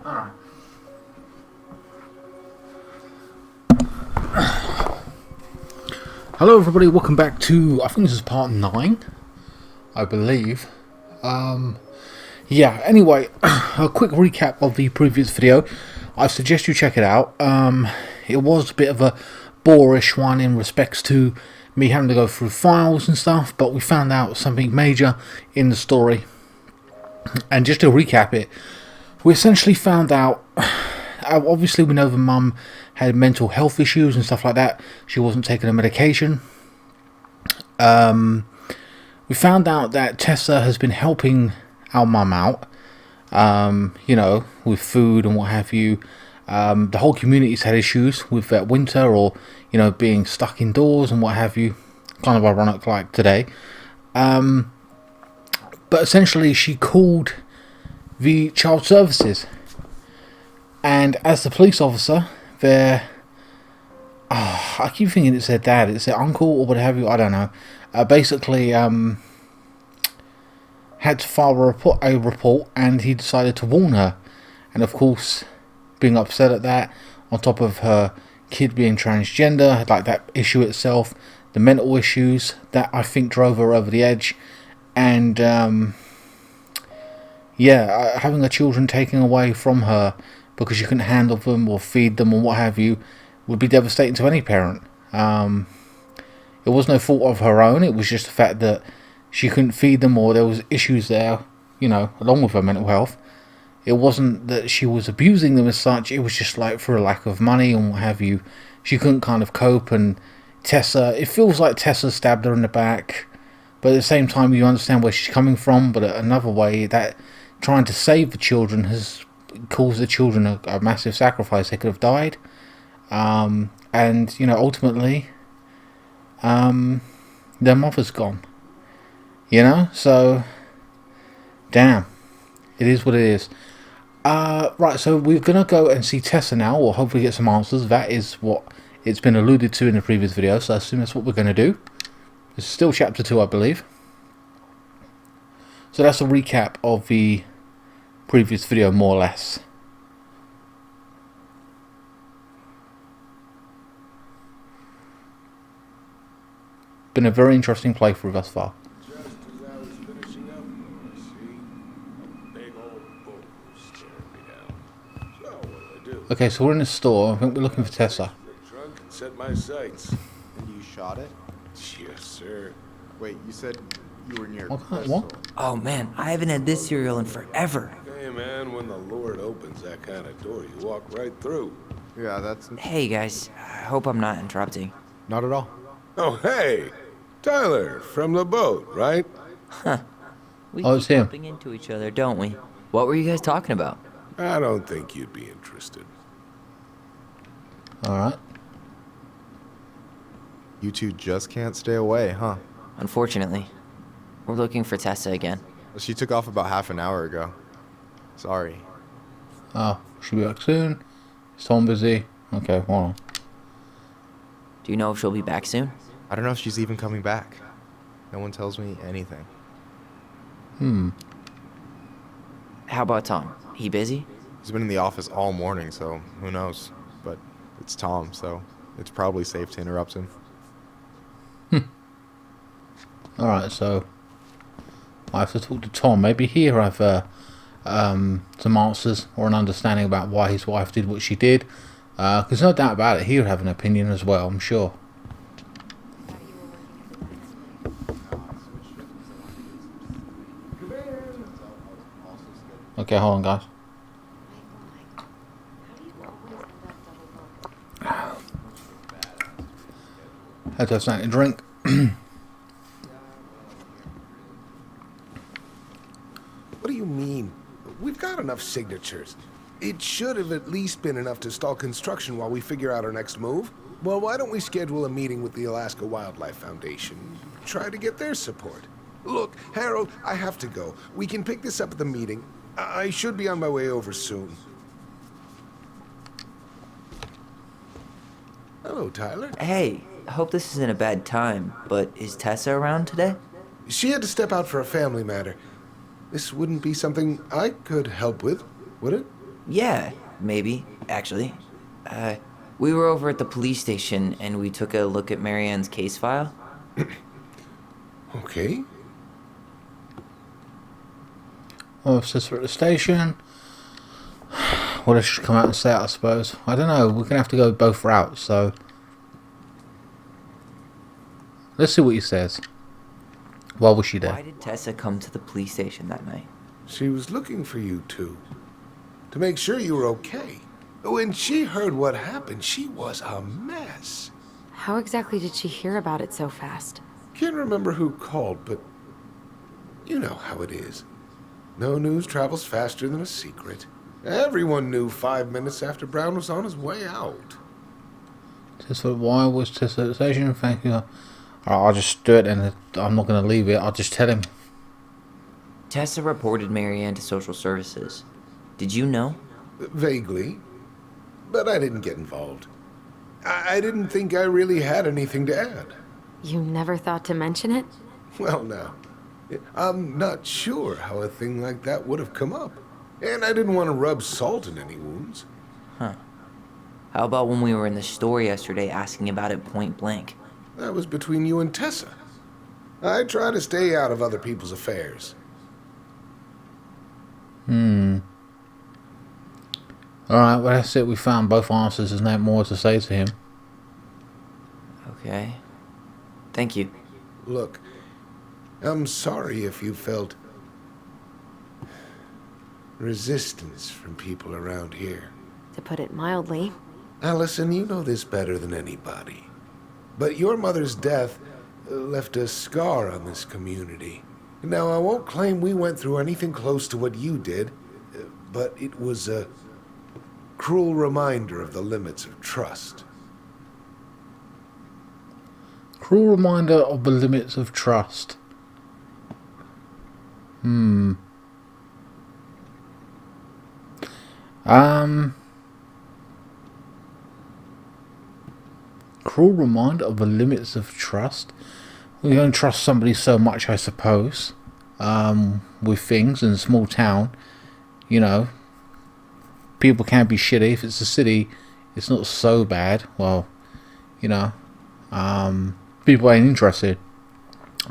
Alright. Hello everybody, welcome back to, I think this is part 9, I believe. Yeah, anyway, a quick recap of the previous video. I suggest you check it out. It was a bit of a boorish one in respects to me having to go through files and stuff, but we found out something major in the story. And just to recap it, we essentially found out, obviously we know the mum had mental health issues and stuff like that. She wasn't taking her medication. We found out that Tessa has been helping our mum out, you know, with food and what have you. The whole community's had issues with winter or, you know, being stuck indoors and what have you. Kind of ironic like today. But essentially she called the child services. And as the police officer, I keep thinking it's their dad, it's their uncle or what have you, I don't know. Basically, had to file a report, and he decided to warn her. And of course, being upset at that, on top of her kid being transgender, like that issue itself, the mental issues, that I think drove her over the edge. And yeah, having her children taken away from her because she couldn't handle them or feed them or what have you would be devastating to any parent. It was no fault of her own, it was just the fact that she couldn't feed them or there was issues there, you know, along with her mental health. It wasn't that she was abusing them as such, it was just like for a lack of money and what have you. She couldn't kind of cope, and Tessa, it feels like Tessa stabbed her in the back, but at the same time you understand where she's coming from, but another way that trying to save the children has caused the children a massive sacrifice. They could have died. And, you know, ultimately, their mother's gone. You know, so, damn, it is what it is. Right, so we're going to go and see Tessa now, or hopefully get some answers. That is what it's been alluded to in the previous video, so I assume that's what we're going to do. This is still chapter 2, I believe. So that's a recap of the previous video, more or less. Been a very interesting playthrough thus far. Just as I was finishing up, see, a big old bull staring me down. So what do? Okay, so we're in the store. I think we're looking for Tessa. The trunk and set my sights. And you shot it? Yes, sir. Wait, you said you were near What? Oh man, I haven't had this cereal in forever. Hey man, when the Lord opens that kind of door, you walk right through. Yeah, that's... Hey guys, I hope I'm not interrupting. Not at all. Oh hey, Tyler from the boat, right? We Oh, it's keep him. bumping into each other, don't we? What were you guys talking about? I don't think you'd be interested. Alright. You two just can't stay away, huh? Unfortunately, we're looking for Tessa again. Well, she took off about half an hour ago. Sorry. Oh, she'll be back soon. Is Tom busy? Okay, hold on. Do you know if she'll be back soon? I don't know if she's even coming back. No one tells me anything. How about Tom? He busy? He's been in the office all morning, so who knows? But it's Tom, so it's probably safe to interrupt him. Alright, so I have to talk to Tom. Maybe he'll have some answers or an understanding about why his wife did what she did. Because no doubt about it, he would have an opinion as well, I'm sure. Okay, hold on, guys. Had to have something to drink. What do you mean? We've got enough signatures. It should have at least been enough to stall construction while we figure out our next move. Well, why don't we schedule a meeting with the Alaska Wildlife Foundation? Try to get their support. Look, Harold, I have to go. We can pick this up at the meeting. I should be on my way over soon. Hello, Tyler. Hey, I hope this isn't a bad time, but is Tessa around today? She had to step out for a family matter. This wouldn't be something I could help with, would it? Yeah, maybe, actually. We were over at the police station and we took a look at Marianne's case file. Okay. Officers at the station. Well, they should come out and say it, I suppose. I don't know. We're going to have to go both routes, so... Let's see what he says. Why was she there? Why did Tessa come to the police station that night? She was looking for you two. To make sure you were okay. When she heard what happened, she was a mess. How exactly did she hear about it so fast? Can't remember who called, but you know how it is. No news travels faster than a secret. Everyone knew 5 minutes after Brown was on his way out. Tessa, why was Tessa at the station? Thank you. Alright, I'll just do it and I'm not going to leave it. I'll just tell him. Tessa reported Marianne to social services. Did you know? Vaguely. But I didn't get involved. I didn't think I really had anything to add. You never thought to mention it? Well, now, I'm not sure how a thing like that would have come up. And I didn't want to rub salt in any wounds. Huh. How about when we were in the store yesterday asking about it point blank? That was between you and Tessa. I try to stay out of other people's affairs. Alright, well that's it. We found both answers. There's no more to say to him. Okay. Thank you. Look, I'm sorry if you felt resistance from people around here. To put it mildly. Allison, you know this better than anybody. But your mother's death left a scar on this community. Now, I won't claim we went through anything close to what you did, but it was a cruel reminder of the limits of trust. Cruel reminder of the limits of trust. Cruel reminder of the limits of trust. We don't trust somebody so much, I suppose. With things in a small town, you know, people can be shitty. If it's a city, it's not so bad. Well, you know, people ain't interested.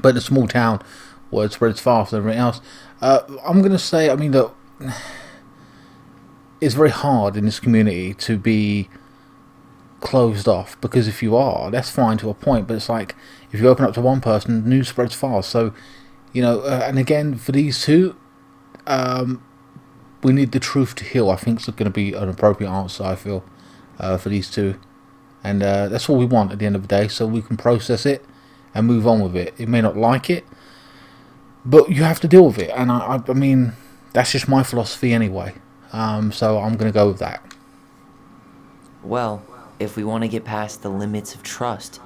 But in a small town, word spreads faster than everything else. I'm gonna say, I mean, look, it's very hard in this community to be closed off, because if you are, that's fine to a point, but it's like if you open up to one person, news spreads fast. So, you know, and again, for these two, we need the truth to heal. I think it's going to be an appropriate answer, I feel, for these two, and that's all we want at the end of the day, so we can process it and move on with it. It may not like it, but you have to deal with it, and I mean, that's just my philosophy anyway. So I'm going to go with that. Well, if we want to get past the limits of trust,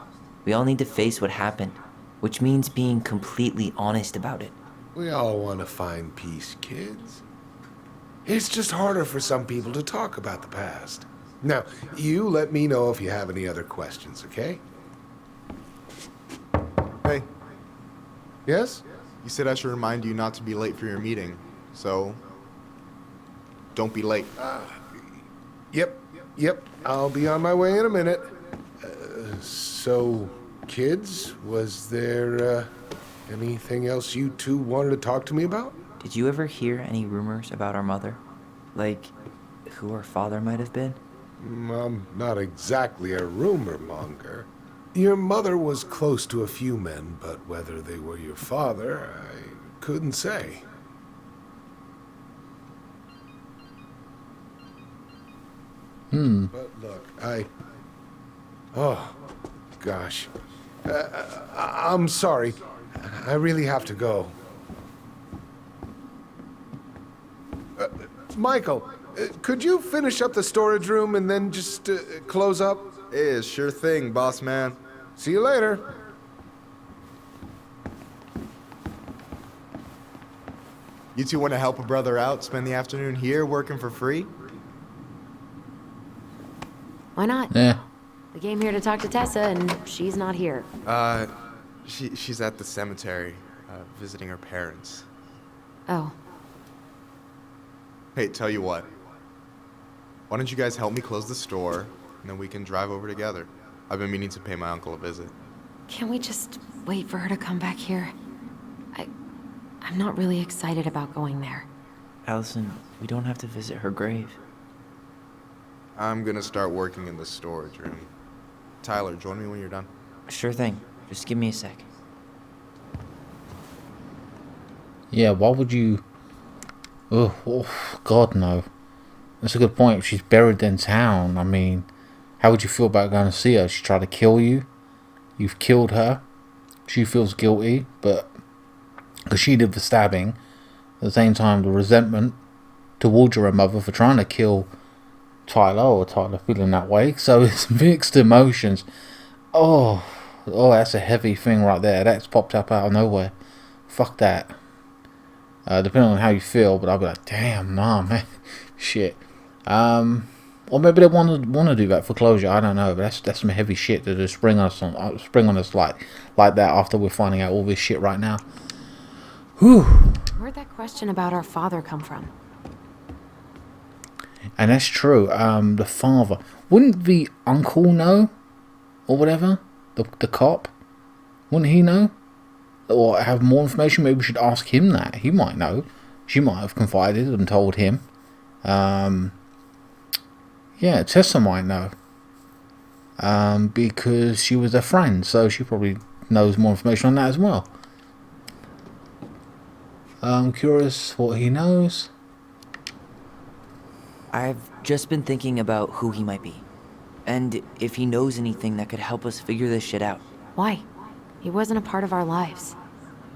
we all need to face what happened, which means being completely honest about it. We all want to find peace, kids. It's just harder for some people to talk about the past. Now, you let me know if you have any other questions, okay? Hey, Yes? you said I should remind you not to be late for your meeting, so don't be late. Yep. I'll be on my way in a minute. So, kids, was there anything else you two wanted to talk to me about? Did you ever hear any rumors about our mother? Like, who our father might have been? I'm not exactly a rumor monger. Your mother was close to a few men, but whether they were your father, I couldn't say. But look, oh, gosh. I'm sorry. I really have to go. Michael, could you finish up the storage room and then just close up? Yeah, sure thing, boss man. See you later. You two want to help a brother out, spend the afternoon here working for free? Why not? Yeah. We came here to talk to Tessa, and she's not here. She's at the cemetery, visiting her parents. Oh, Hey, tell you what. Why don't you guys help me close the store, and then we can drive over together? I've been meaning to pay my uncle a visit. Can we just wait for her to come back here? I'm not really excited about going there. Allison, we don't have to visit her grave. I'm gonna start working in the storage room. Tyler, join me when you're done. Sure thing. Just give me a sec. Yeah, why would you... Oh, God, no. That's a good point. If she's buried in town, I mean, how would you feel about going to see her? She tried to kill you. You've killed her. She feels guilty, but because she did the stabbing. At the same time, the resentment towards your mother for trying to kill Tyler, or Tyler feeling that way. So it's mixed emotions. Oh, that's a heavy thing right there. That's popped up out of nowhere. Fuck that. Depending on how you feel, but I'll be like, damn, nah, man, shit. Or maybe they want to do that for closure. I don't know, but that's some heavy shit to just spring on us like that after we're finding out all this shit right now. Whew. Where'd that question about our father come from? And that's true. The father, wouldn't the uncle know, or whatever? The cop, wouldn't he know? Or have more information? Maybe we should ask him that. He might know. She might have confided and told him. Yeah, Tessa might know. Because she was a friend, so she probably knows more information on that as well. I'm curious what he knows. I've just been thinking about who he might be. And if he knows anything that could help us figure this shit out. Why? He wasn't a part of our lives.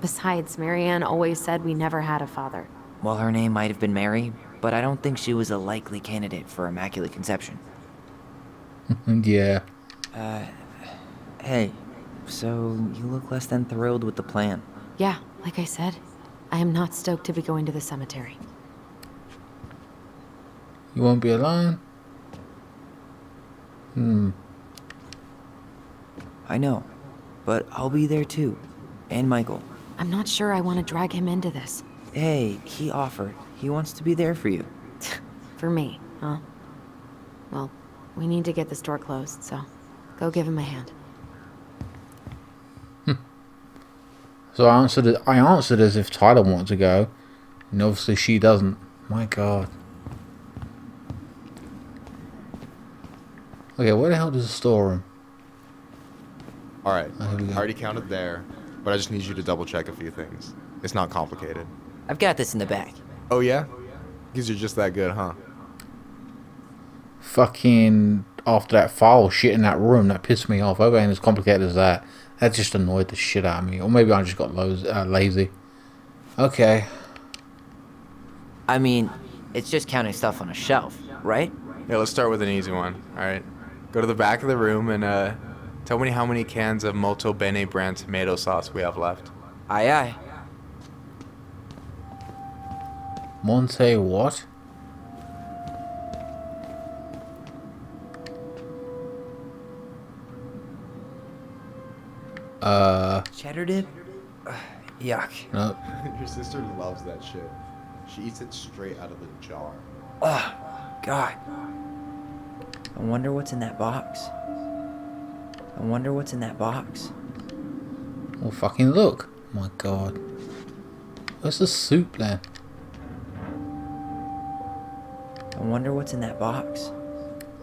Besides, Marianne always said we never had a father. Well, her name might have been Mary, but I don't think she was a likely candidate for Immaculate Conception. Yeah. Hey, so you look less than thrilled with the plan. Yeah, like I said, I am not stoked to be going to the cemetery. You won't be alone? I know, but I'll be there too. And Michael. I'm not sure I want to drag him into this. Hey, he offered. He wants to be there for you. For me, huh? Well, we need to get the store closed, so go give him a hand. So I answered as if Tyler wanted to go, and obviously she doesn't. My God. Okay, where the hell does the store room? Alright, Here we go. I already counted there, but I just need you to double check a few things. It's not complicated. I've got this in the back. Oh yeah? Because you're just that good, huh? Fucking after that foul shit in that room, that pissed me off. It ain't as complicated as that. That just annoyed the shit out of me. Or maybe I just got lazy. Okay. I mean, it's just counting stuff on a shelf, right? Yeah, let's start with an easy one, alright? Go to the back of the room and tell me how many cans of Molto Bene brand tomato sauce we have left. Aye, aye. Monte what? Cheddar dip? Yuck. No. Your sister loves that shit. She eats it straight out of the jar. Ugh, God. I wonder what's in that box. I wonder what's in that box. Oh, fucking look. My God. Where's the soup then? I wonder what's in that box.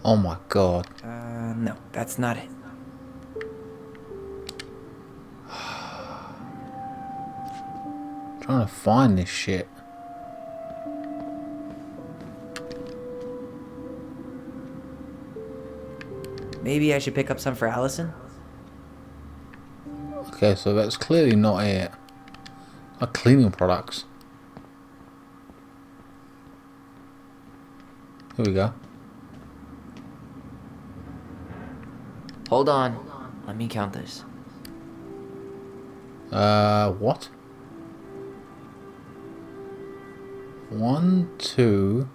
Oh my God. No, that's not it. Trying to find this shit. Maybe I should pick up some for Allison? Okay, so that's clearly not it. Like cleaning products. Here we go. Hold on. Let me count this. What? 1, 2.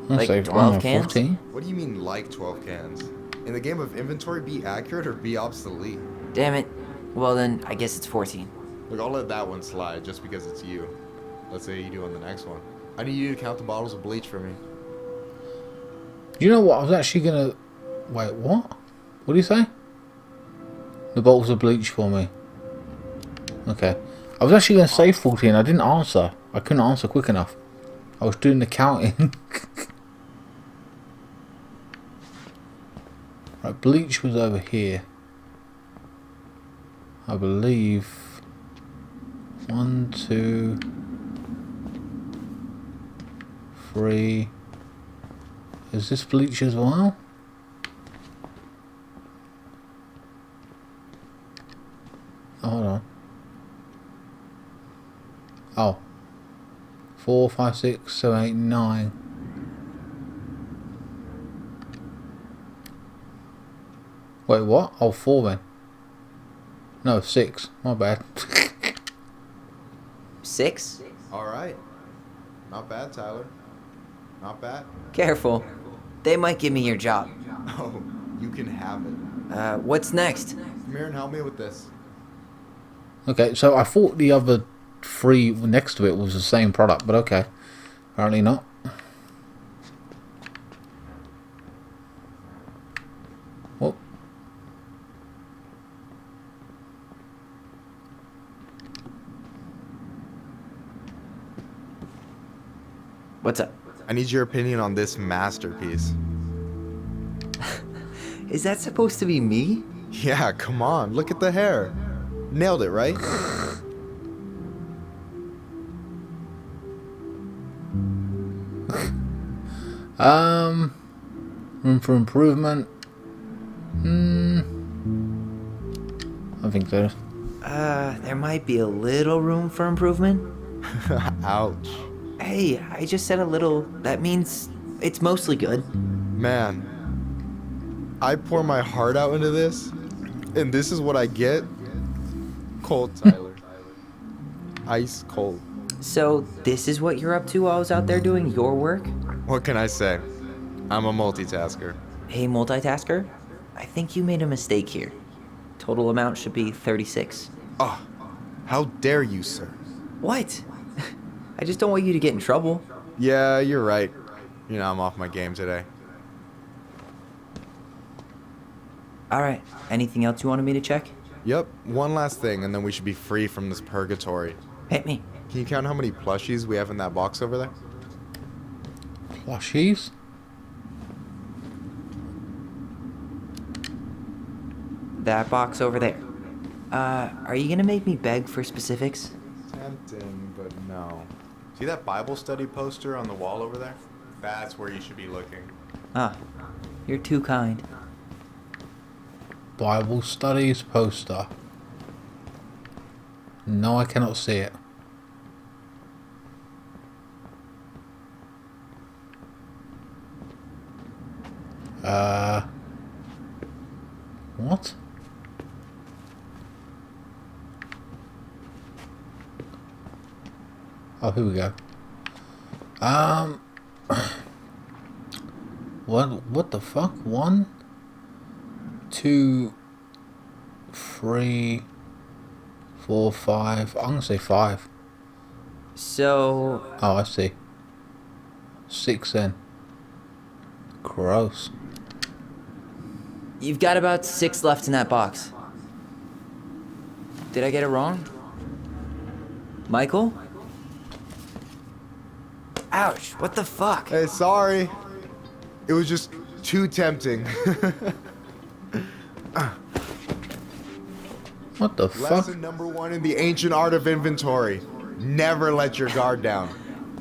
Like Say, 12 cans? 14. What do you mean, like 12 cans? In the game of inventory, be accurate or be obsolete. Damn it. Well then, I guess it's 14. Look, I'll let that one slide just because it's you. Let's say you do on the next one. I need you to count the bottles of bleach for me. You know what? I was actually gonna... Wait, what? What do you say? The bottles of bleach for me. Okay. I was actually gonna say 14. I didn't answer. I couldn't answer quick enough. I was doing the counting. Right, bleach was over here. I believe. 1, 2, 3. Is this bleach as well? Oh, hold on. Oh. 4, 5, 6, 7, 8, 9. Wait, what? Oh, 4 then. No, 6. My bad. 6? Alright. Not bad, Tyler. Not bad. Careful. They might give me your job. Oh, you can have it. What's next? Come here and help me with this. Okay, so I thought the other 3 next to it was the same product, but okay. Apparently not. Oh. What's up? I need your opinion on this masterpiece. Is that supposed to be me? Yeah, come on. Look at the hair. Nailed it, right? Room for improvement. I think so. There might be a little room for improvement. Ouch. Hey, I just said a little. That means it's mostly good. Man, I pour my heart out into this, and this is what I get? Cold, Tyler. Ice cold. So, this is what you're up to while I was out there doing your work? What can I say? I'm a multitasker. Hey, multitasker. I think you made a mistake here. Total amount should be 36. Oh, how dare you, sir? What? I just don't want you to get in trouble. Yeah, you're right. You know, I'm off my game today. Alright, anything else you wanted me to check? Yep, one last thing, and then we should be free from this purgatory. Hit me. Can you count how many plushies we have in that box over there? Plushies? That box over there. Are you gonna make me beg for specifics? Tempting, but no. See that Bible study poster on the wall over there? That's where you should be looking. Ah, you're too kind. Bible studies poster. No, I cannot see it. What? Oh, here we go. What the fuck? 1, 2, 3, 4, 5. I'm gonna say 5. So, Oh, I see. 6 then. Gross. you've got about 6 left in that box. Did I get it wrong? Michael? Ouch, what the fuck? Hey, sorry. It was just too tempting. What the fuck? Lesson number 1 in the ancient art of inventory. Never let your guard down.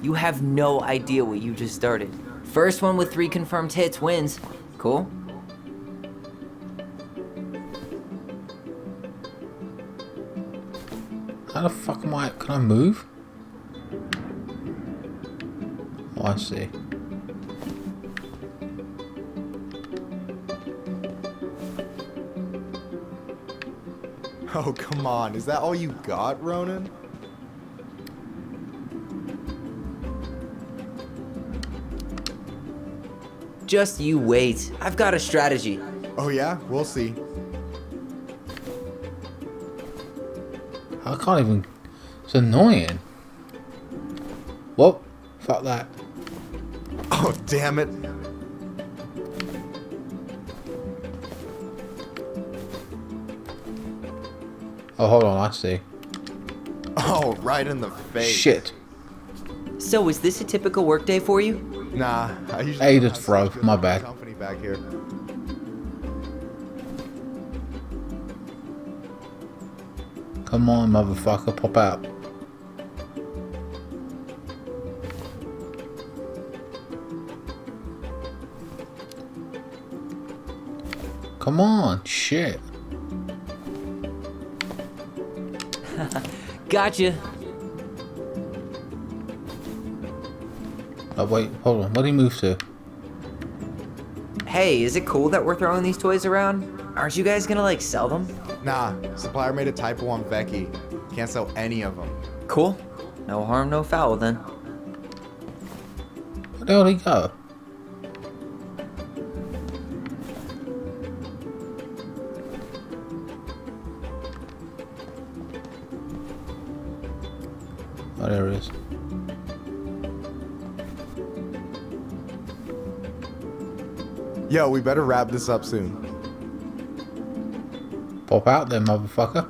You have no idea what you just started. First one with 3 confirmed hits wins. Cool? How the fuck am I? Can I move? Oh, I see. Oh, come on. Is that all you got, Ronan? Just you wait. I've got a strategy. Oh, yeah? We'll see. I can't even... It's annoying. Whoop. Fuck that. Oh, damn it. Oh, hold on. I see. Oh, right in the face. Shit. So, is this a typical workday for you? Nah, I usually Hey, don't just have throw. such good My bad. company back here. Come on, motherfucker. Pop out. Come on. Shit. Gotcha. Oh, wait. Hold on. Where did he move to? Hey, is it cool that we're throwing these toys around? Aren't you guys gonna, like, sell them? Nah, supplier made a typo on Becky. Can't sell any of them. Cool. No harm, no foul then. Where the hell did he go? Oh, there he is. Yo, we better wrap this up soon. Pop out there, motherfucker.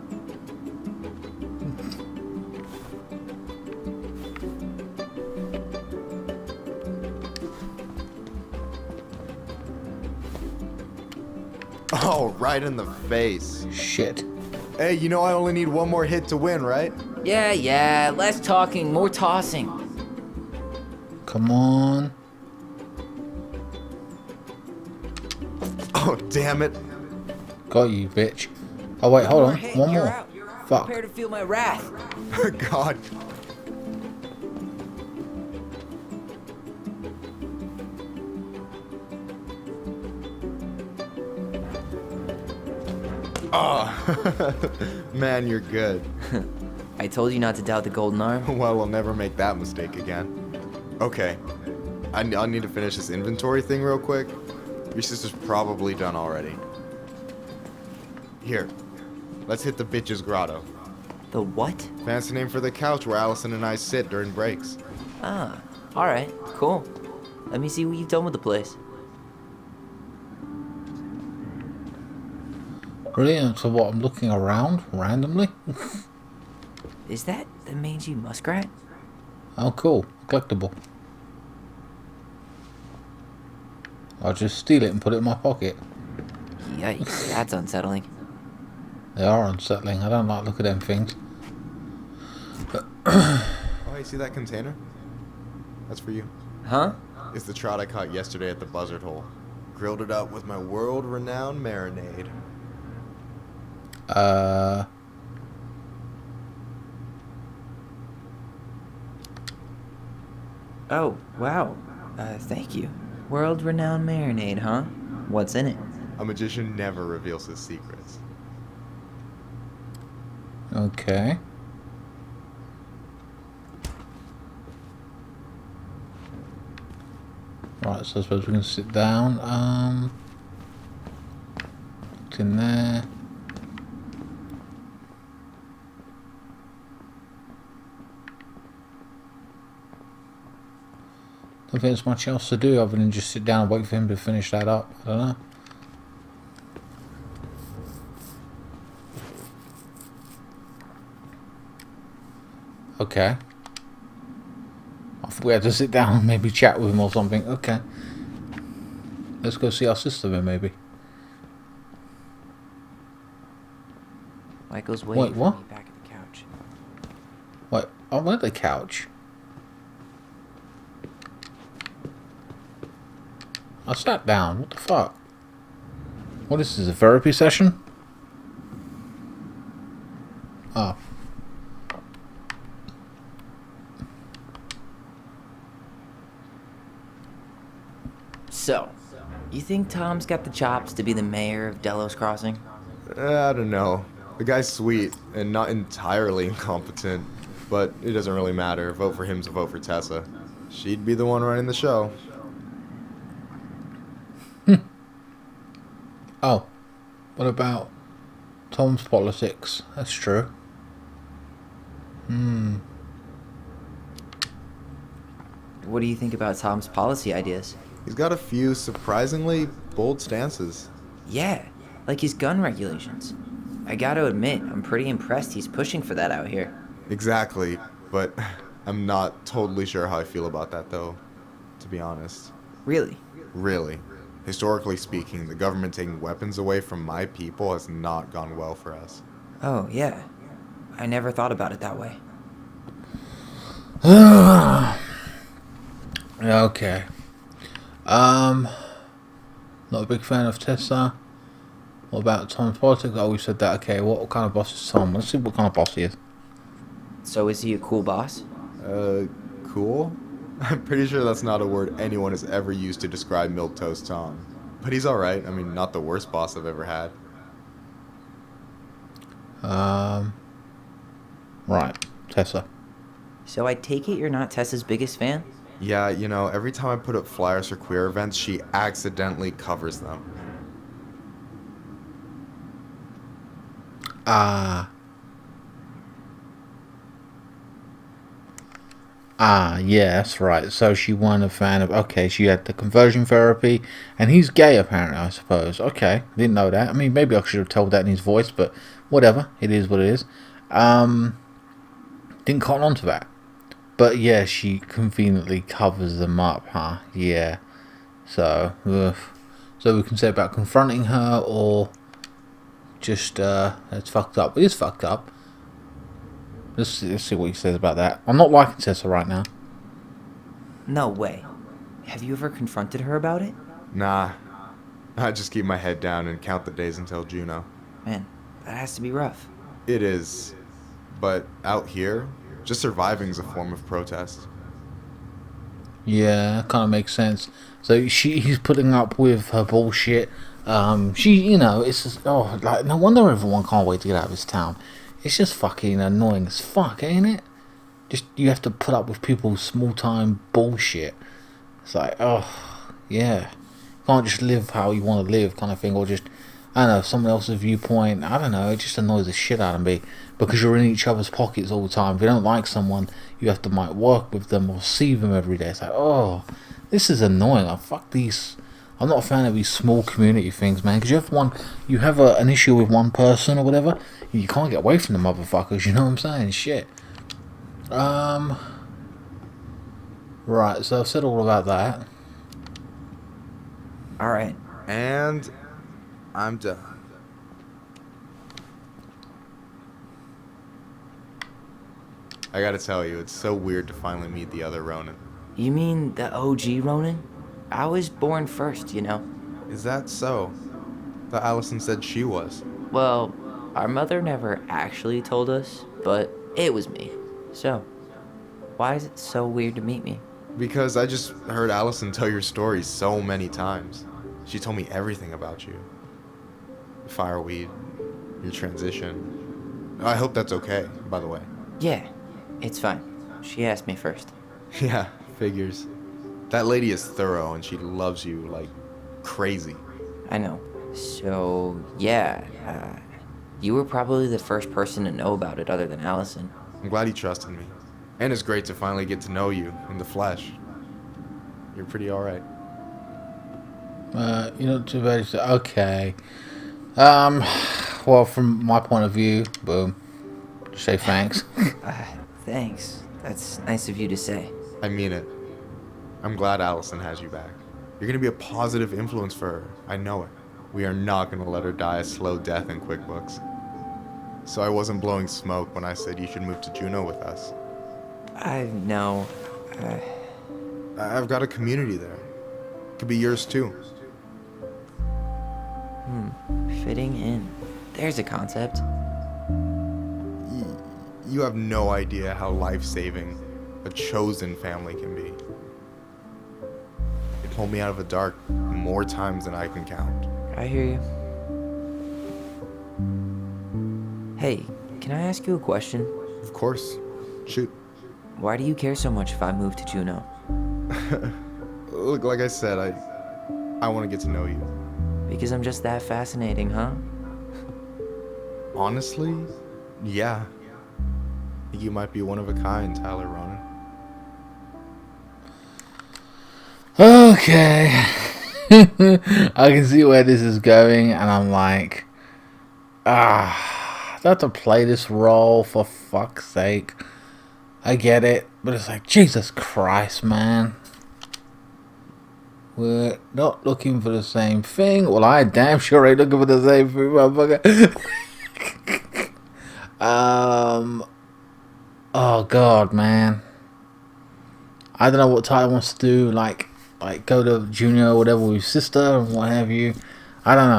Oh, right in the face. Shit. Hey, you know I only need one more hit to win, right? Yeah, less talking, more tossing. Come on. Oh, damn it. Got you, bitch. Oh, wait, hold on. Hey, One you're more. out. Fuck. Prepare to feel my wrath. God. Oh, man, you're good. I told you not to doubt the golden arm. Well, we'll never make that mistake again. Okay. I need to finish this inventory thing real quick. Your sister's probably done already. Here. Let's hit the bitch's grotto. The what? Fancy name for the couch where Allison and I sit during breaks. Ah, alright, cool. Let me see what you've done with the place. Brilliant. So what, I'm looking around randomly? Is that the mangy muskrat? Oh, cool. Collectible. I'll just steal it and put it in my pocket. Yikes, that's unsettling. They are unsettling. I don't like looking at them things. Oh, hey, see that container? That's for you. Huh? It's the trout I caught yesterday at the buzzard hole. Grilled it up with my world-renowned marinade. Oh, wow. Thank you. World-renowned marinade, huh? What's in it? A magician never reveals his secrets. Okay. Right, so I suppose we can sit down. What's in there? Don't think there's much else to do other than just sit down and wait for him to finish that up. I don't know. Okay. I thought we had to sit down and maybe chat with him or something. Okay. Let's go see our sister then, maybe. Michael's waiting Wait, what? for me back at the couch. Wait, I'm at the couch. I sat down. What the fuck? What is this, a therapy session? Oh. So, you think Tom's got the chops to be the mayor of Delos Crossing? I don't know. The guy's sweet and not entirely incompetent, but it doesn't really matter. Vote for him's a vote for Tessa. She'd be the one running the show. Oh. What about Tom's politics? That's true. What do you think about Tom's policy ideas? He's got a few surprisingly bold stances. Yeah, like his gun regulations. I gotta admit, I'm pretty impressed he's pushing for that out here. Exactly, but I'm not totally sure how I feel about that though, to be honest. Really? Really. Historically speaking, the government taking weapons away from my people has not gone well for us. Oh, yeah. I never thought about it that way. Okay. Not a big fan of Tessa. What about Tom's politics? Oh, we said that. Okay, what kind of boss is Tom? Let's see what kind of boss he is. So is he a cool boss? Cool? I'm pretty sure that's not a word anyone has ever used to describe Milquetoast Tom. But he's alright. I mean, not the worst boss I've ever had. Right. Tessa. So I take it you're not Tessa's biggest fan? Yeah, you know, every time I put up flyers for queer events, she accidentally covers them. Yeah, that's right. So she wasn't a fan of... Okay, she had the conversion therapy, and he's gay, apparently, I suppose. Okay, didn't know that. I mean, maybe I should have told that in his voice, but whatever. It is what it is. Didn't cotton on to that. But yeah, she conveniently covers them up, huh? Yeah. So, so we can say about confronting her, or just, it's fucked up. It is fucked up. Let's see what he says about that. I'm not liking Tessa right now. No way. Have you ever confronted her about it? Nah. I just keep my head down and count the days until Juno. Man, that has to be rough. It is. But out here, just surviving is a form of protest. Yeah, that kind of makes sense. So he's putting up with her bullshit. You know, it's just, like, no wonder everyone can't wait to get out of this town. It's just fucking annoying as fuck, ain't it? Just, you have to put up with people's small-time bullshit. It's like, yeah. You can't just live how you want to live, kind of thing, or just, I don't know, someone else's viewpoint. I don't know, it just annoys the shit out of me. Because you're in each other's pockets all the time. If you don't like someone, you have to, might work with them or see them every day. It's like, this is annoying. Fuck these... I'm not a fan of these small community things, man. Because you have an issue with one person or whatever, you can't get away from the motherfuckers. You know what I'm saying? Shit. Right. So I've said all about that. All right. And I'm done. I gotta tell you, it's so weird to finally meet the other Ronin. You mean the OG Ronin? I was born first, you know. Is that so? Thought Allison said she was. Well, our mother never actually told us, but it was me. So, why is it so weird to meet me? Because I just heard Allison tell your story so many times. She told me everything about you. Fireweed, your transition. I hope that's okay, by the way. Yeah, it's fine. She asked me first. Yeah, figures. That lady is thorough and she loves you like crazy. I know. So, yeah, you were probably the first person to know about it other than Allison. I'm glad you trusted me. And it's great to finally get to know you in the flesh. You're pretty alright. Too bad. Okay. Well, from my point of view, boom. Just say thanks. Thanks. That's nice of you to say. I mean it. I'm glad Allison has you back. You're gonna be a positive influence for her. I know it. We are not gonna let her die a slow death in QuickBooks. So I wasn't blowing smoke when I said you should move to Juneau with us. I know. I've got a community there. Could be yours too. Fitting in. There's a concept. You have no idea how life-saving a chosen family can be. It pulled me out of the dark more times than I can count. I hear you. Hey, can I ask you a question? Of course. Shoot. Why do you care so much if I move to Juneau? Look, like I said, I want to get to know you. Because I'm just that fascinating, huh? Honestly, yeah. think you might be one of a kind, Tyler Ronan. Okay. I can see where this is going, and I'm like, I have to play this role for fuck's sake. I get it, but it's like, Jesus Christ, man. We're not looking for the same thing. Well, I damn sure ain't looking for the same thing, motherfucker. Oh God, man. I don't know what Tyler wants to do. Like go to Junior or whatever with his sister and what have you. I don't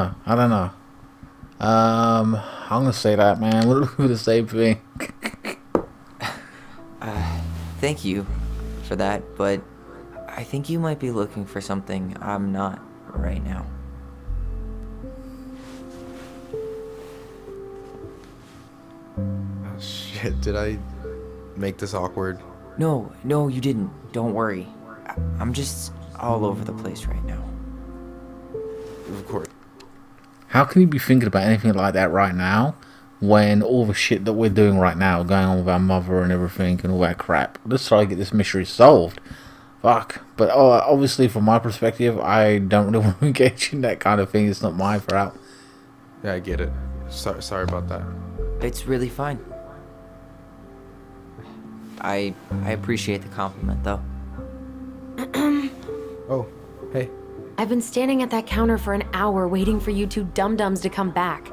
know. I'm gonna say that, man. We're looking for the same thing. Thank you for that, but I think you might be looking for something I'm not right now. Oh, shit, did I make this awkward? No, you didn't. Don't worry. I'm just all over the place right now. Of course. How can you be thinking about anything like that right now when all the shit that we're doing right now, going on with our mother and everything and all that crap? Let's try to get this mystery solved. Fuck. But obviously, from my perspective, I don't really want to engage in that kind of thing. It's not my route. Yeah, I get it. Sorry about that. It's really fine. I appreciate the compliment, though. Oh, hey. I've been standing at that counter for an hour waiting for you two dum-dums to come back.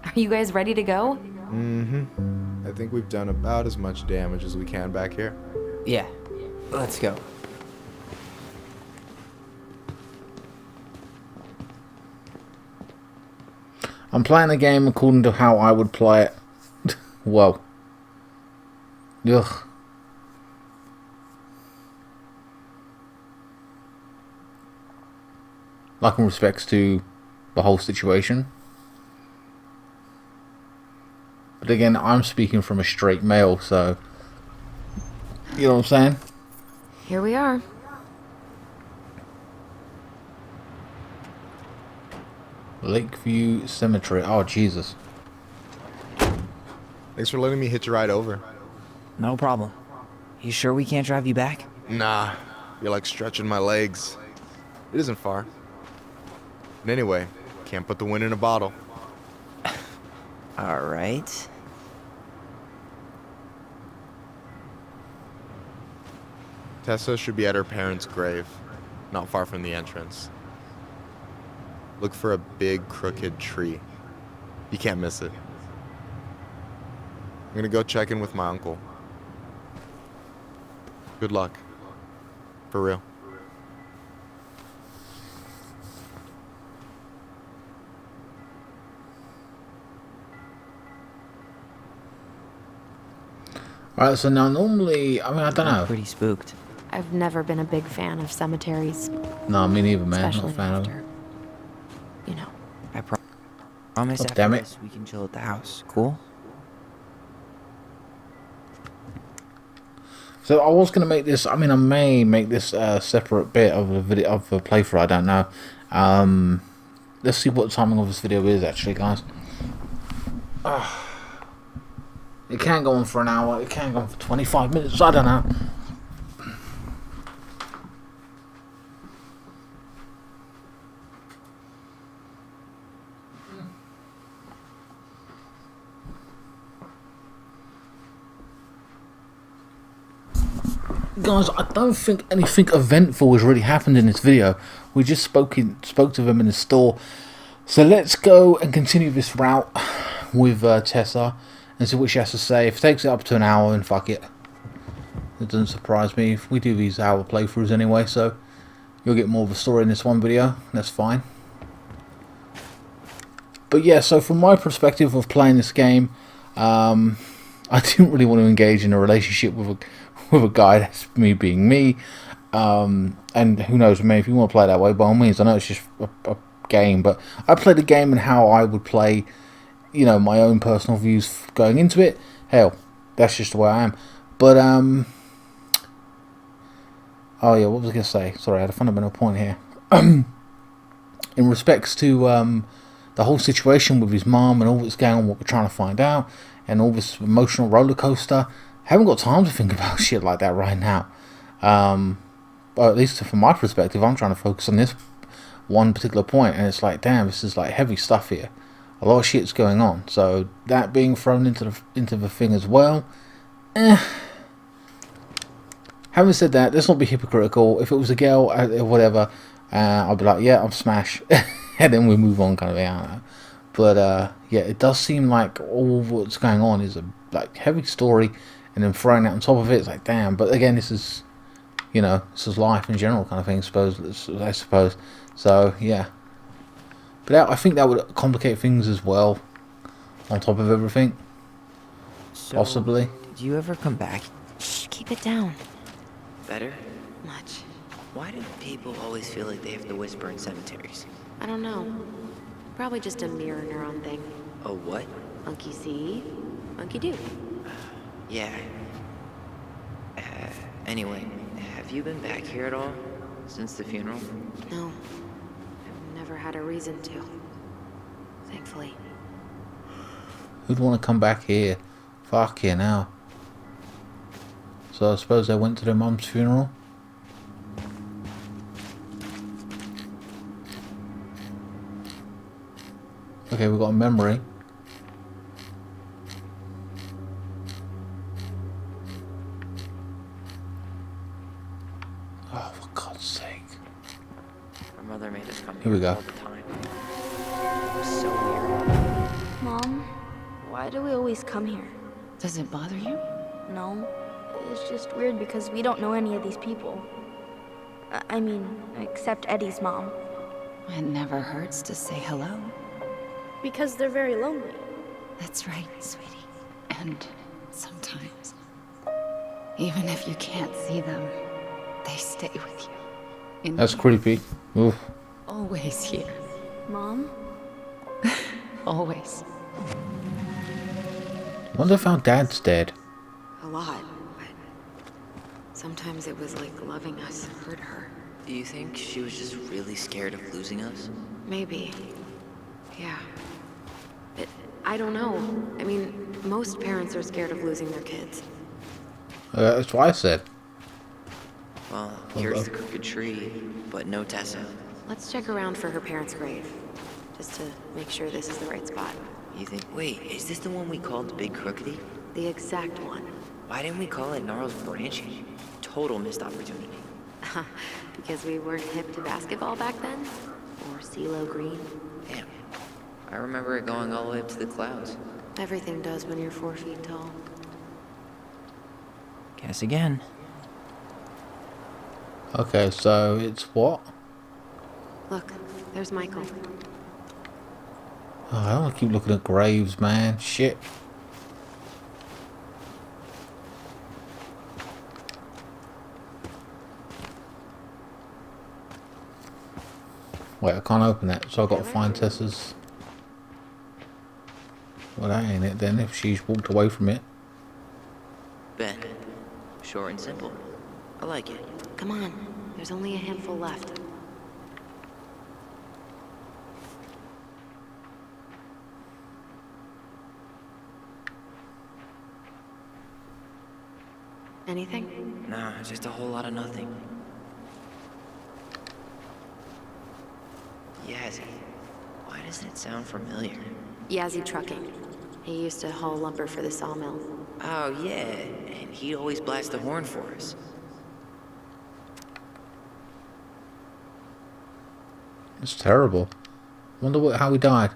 Are you guys ready to go? Mm-hmm. I think we've done about as much damage as we can back here. Yeah, let's go. I'm playing the game according to how I would play it. Whoa. Ugh. Like in respects to the whole situation. But again, I'm speaking from a straight male, so... You know what I'm saying? Here we are. Lakeview Cemetery. Oh, Jesus. Thanks for letting me hitch a ride over. No problem. You sure we can't drive you back? Nah, you're like stretching my legs. It isn't far. And anyway, can't put the wind in a bottle. All right. Tessa should be at her parents' grave, not far from the entrance. Look for a big crooked tree. You can't miss it. I'm gonna go check in with my uncle. Good luck. For real. Alright, so now normally, I mean, I don't know. Pretty spooked. I've never been a big fan of cemeteries, No, me neither, man. Not a especially fan of after, you know. I promise Oh, after damn it. this we can chill at the house. Cool? So I was going to make this, I mean, I may make this a separate bit of the video, of the playthrough, I don't know. Let's see what the timing of this video is, actually, guys. It can go on for an hour, it can go on for 25 minutes, I don't know. Guys, I don't think anything eventful has really happened in this video. We just spoke to them in the store. So let's go and continue this route with Tessa and see what she has to say. If it takes it up to an hour, then fuck it. It doesn't surprise me. If we do these hour playthroughs anyway, so you'll get more of a story in this one video. That's fine. But yeah, so from my perspective of playing this game, I didn't really want to engage in a relationship with a guy. That's me being me. And who knows, man, if you want to play that way, by all means. I know it's just a game, but I played the game and how I would play, you know, my own personal views going into it. Hell, that's just the way I am. But oh yeah, what was I gonna say? Sorry, I had a fundamental point here. In respects to the whole situation with his mom and all that's going on, what we're trying to find out, and all this emotional roller coaster. I haven't got time to think about shit like that right now. But at least from my perspective, I'm trying to focus on this one particular point, and it's like, damn, this is like heavy stuff here. A lot of shit's going on. So that being thrown into the thing as well. Having said that, let's not be hypocritical. If it was a girl or whatever, I'd be like, yeah, I'm smash, and then we move on, kind of thing. But yeah, it does seem like all what's going on is a like heavy story, and then throwing that on top of it, it's like, damn. But again, this is, you know, this is life in general, kind of thing. I suppose. So yeah. But I think that would complicate things as well, on top of everything. So, possibly. Did you ever come back? Shh, keep it down. Better? Much. Why do people always feel like they have to whisper in cemeteries? I don't know. Probably just a mirror neuron thing. Oh, what? Monkey see, monkey do. Yeah. Anyway, have you been back here at all? Since the funeral? No. I've never had a reason to. Thankfully. Who'd want to come back here? Fuck you now. So I suppose they went to their mum's funeral? Okay, we've got a memory. Oh, for God's sake. Our mother made us come Here we here go. all the time. It was so weird. Mom, why do we always come here? Does it bother you? No, it's just weird because we don't know any of these people. I mean, except Eddie's mom. It never hurts to say hello. Because they're very lonely. That's right, sweetie. And sometimes, even if you can't see them, they stay with you. That's creepy. Oof. Always here. Mom? Always. Wonder if our dad's dead. A lot, but sometimes it was like loving us hurt her. Do you think she was just really scared of losing us? Maybe. Yeah. But I don't know. I mean, most parents are scared of losing their kids. That's what I said. Well, here's the crooked tree, but no Tessa. Let's check around for her parents' grave, just to make sure this is the right spot. You think, wait, is this the one we called Big Crookedy? The exact one. Why didn't we call it Gnarls Branching? Total missed opportunity. Because we weren't hip to basketball back then? Or CeeLo Green? Damn. I remember it going all the way up to the clouds. Everything does when you're 4 feet tall. Guess again. Okay, so it's what? Look, there's Michael. Oh, I don't want to keep looking at graves, man. Shit. Wait, I can't open that, so I've got to find Tessa's. Well, that ain't it then, if she's walked away from it. Ben. Short and simple. I like it. Come on, there's only a handful left. Anything? Nah, just a whole lot of nothing. Yazzie. Why doesn't it sound familiar? Yazzie Trucking. He used to haul lumber for the sawmill. Oh, yeah. And he'd always blast the horn for us. It's terrible. Wonder how he died.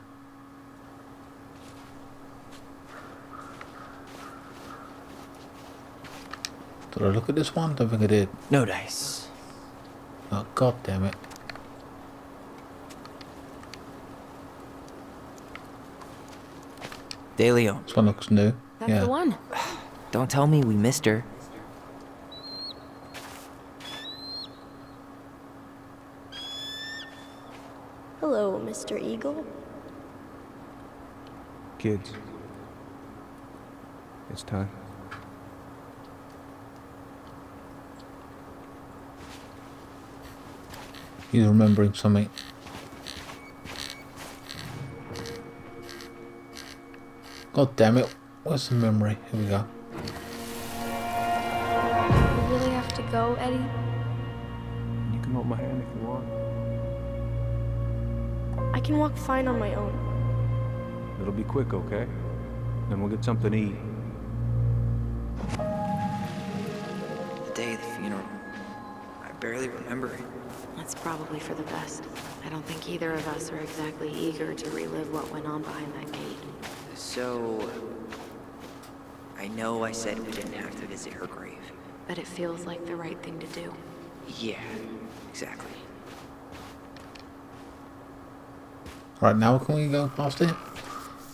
Did I look at this one? Don't think I did. No dice. Oh, god damn it. De Leon. This one looks new. That's Yeah. the one. Don't tell me we missed her. Hello, Mr. Eagle. Kids, it's time. He's remembering something. God damn it. Where's the memory? Here we go. We really have to go, Eddie? You can hold my hand if you want. I can walk fine on my own. It'll be quick, okay? Then we'll get something to eat. The day of the funeral. I barely remember it. That's probably for the best. I don't think either of us are exactly eager to relive what went on behind that gate. So... I know I said we didn't have to visit her grave. But it feels like the right thing to do. Yeah, exactly. Right, now can we go past it?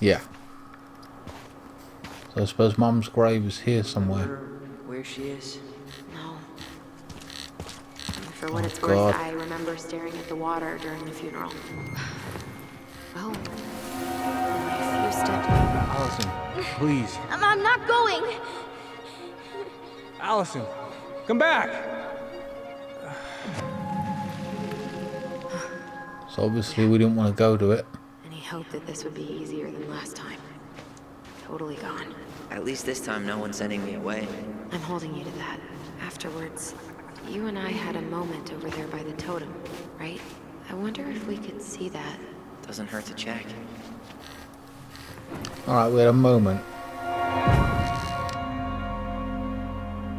Yeah. So I suppose Mum's grave is here somewhere. Where she is? No. And for what it's God. worth, I remember staring at the water during the funeral. Oh. Only a few steps. Allison, please. I'm not going! Allison, come back! So obviously we didn't want to go to it. And he hoped that this would be easier than last time. Totally gone. At least this time no one's sending me away. I'm holding you to that. Afterwards, you and I had a moment over there by the totem, right? I wonder if we could see that. Doesn't hurt to check. Alright, we had a moment.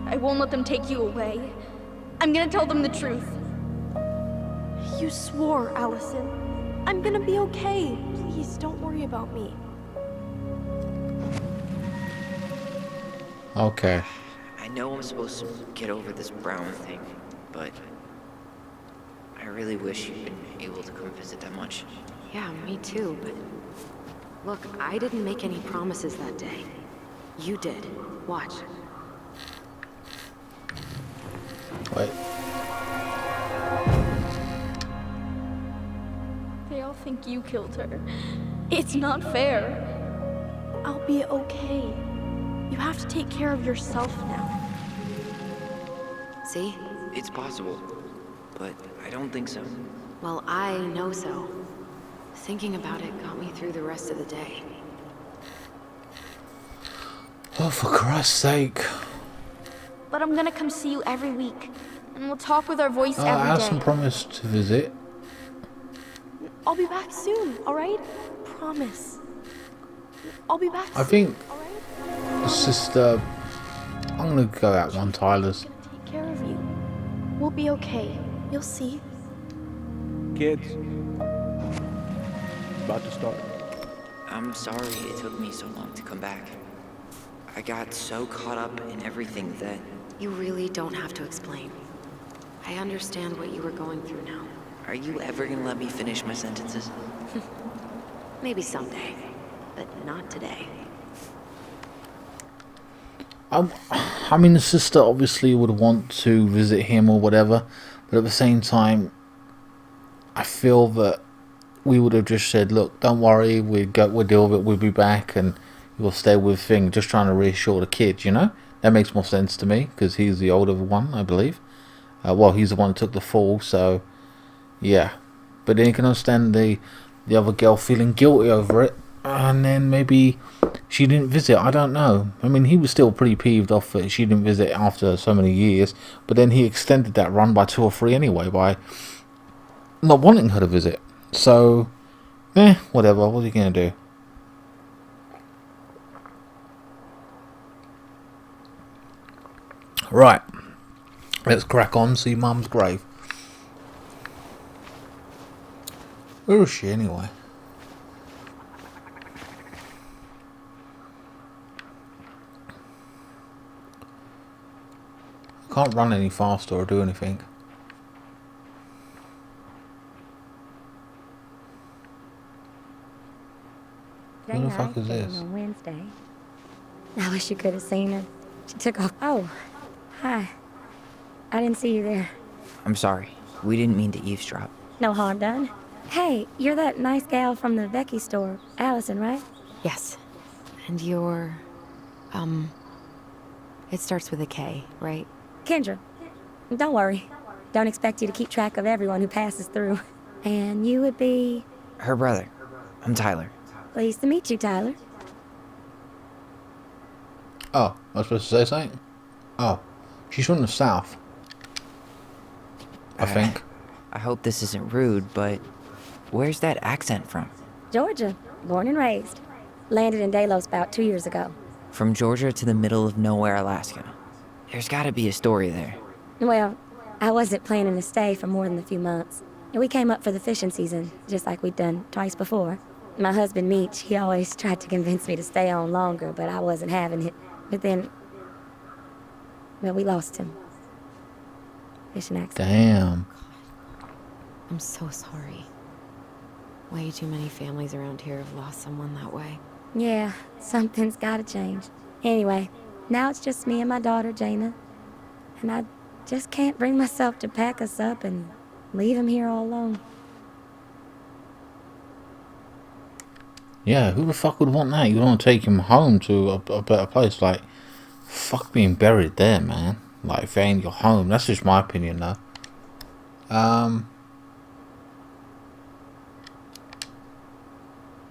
I won't let them take you away. I'm gonna tell them the truth. You swore, Allison. I'm gonna be okay. Please, don't worry about me. Okay. I know I'm supposed to get over this Brown thing, but... I really wish you'd been able to come visit that much. Yeah, me too, but... Look, I didn't make any promises that day. You did. Watch. Wait. They all think you killed her. It's not fair. I'll be okay. You have to take care of yourself now. See? It's possible, but I don't think so. Well, I know so. Thinking about it got me through the rest of the day. Oh, for Christ's sake. But I'm gonna come see you every week. And we'll talk with our voice every Alison day. promised to visit. I'll be back soon, alright? Promise. I'll be back soon, I think alright? the sister... I'm gonna go out one, Tyler's. I'm gonna take care of you. We'll be okay. You'll see. Kids. About to start. I'm sorry it took me so long to come back. I got so caught up in everything that... You really don't have to explain. I understand what you were going through now. Are you ever gonna let me finish my sentences? Maybe someday, but not today. I mean, the sister obviously would want to visit him or whatever, but at the same time, I feel that we would have just said, look, don't worry, we'll deal with it, we'll be back, and you'll stay with Thing, just trying to reassure the kids, you know? That makes more sense to me, because he's the older one, I believe. Well, he's the one that took the fall, so, yeah. But then you can understand the other girl feeling guilty over it, and then maybe she didn't visit, I don't know. I mean, he was still pretty peeved off that she didn't visit after so many years, but then he extended that run by 2 or 3 anyway, by not wanting her to visit. So, whatever, what are you going to do? Right, let's crack on, see Mum's grave. Where is she anyway? I can't run any faster or do anything. Who the fuck is this? On Wednesday. I wish you could have seen her. She took off. Oh, hi. I didn't see you there. I'm sorry. We didn't mean to eavesdrop. No harm done. Hey, you're that nice gal from the Becky store, Allison, right? Yes. And you're... It starts with a K, right? Kendra. Don't worry. Don't expect you to keep track of everyone who passes through. And you would be... Her brother. I'm Tyler. Pleased to meet you, Tyler. Oh, I was supposed to say something? Oh, she's from the south. I think. I hope this isn't rude, but where's that accent from? Georgia, born and raised. Landed in Delos about 2 years ago. From Georgia to the middle of nowhere, Alaska. There's gotta be a story there. Well, I wasn't planning to stay for more than a few months. And we came up for the fishing season, just like we'd done twice before. My husband, Meech, he always tried to convince me to stay on longer, but I wasn't having it. But then, well, we lost him. Fishing accident. Damn. I'm so sorry. Way too many families around here have lost someone that way. Yeah, something's gotta change. Anyway, now it's just me and my daughter, Jaina. And I just can't bring myself to pack us up and leave him here all alone. Yeah, who the fuck would want that? You want to take him home to a better place. Like, fuck being buried there, man. Like, if it ain't your home. That's just my opinion, though.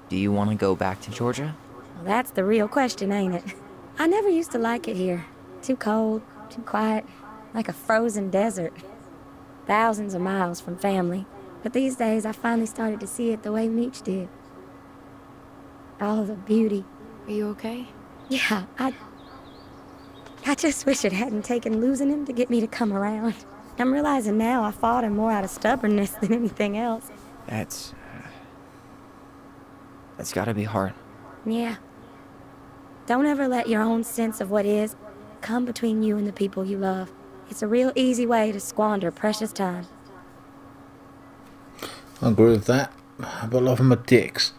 Do you want to go back to Georgia? Well, that's the real question, ain't it? I never used to like it here. Too cold, too quiet, like a frozen desert. Thousands of miles from family. But these days, I finally started to see it the way Meech did. All the beauty. Are you okay? Yeah, I just wish it hadn't taken losing him to get me to come around. I'm realizing now I fought him more out of stubbornness than anything else. That's gotta be hard. Yeah. Don't ever let your own sense of what is come between you and the people you love. It's a real easy way to squander precious time. I agree with that. But a lot of them are dicks.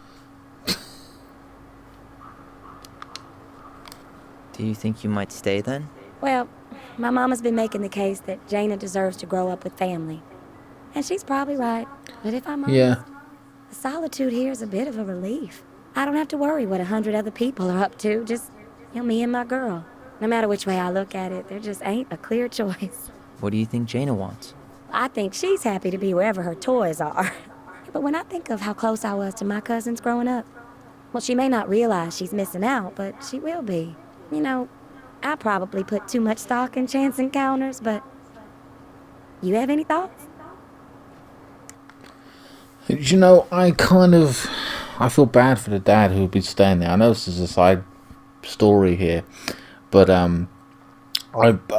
Do you think you might stay then? Well, my mama's been making the case that Jaina deserves to grow up with family. And she's probably right. But if I'm honest, Yeah. the solitude here is a bit of a relief. I don't have to worry what 100 other people are up to, just, me and my girl. No matter which way I look at it, there just ain't a clear choice. What do you think Jaina wants? I think she's happy to be wherever her toys are. But when I think of how close I was to my cousins growing up, well, she may not realize she's missing out, but she will be. I probably put too much stock in chance encounters, but you have any thoughts? I feel bad for the dad who would be staying there. I know this is a side story here, but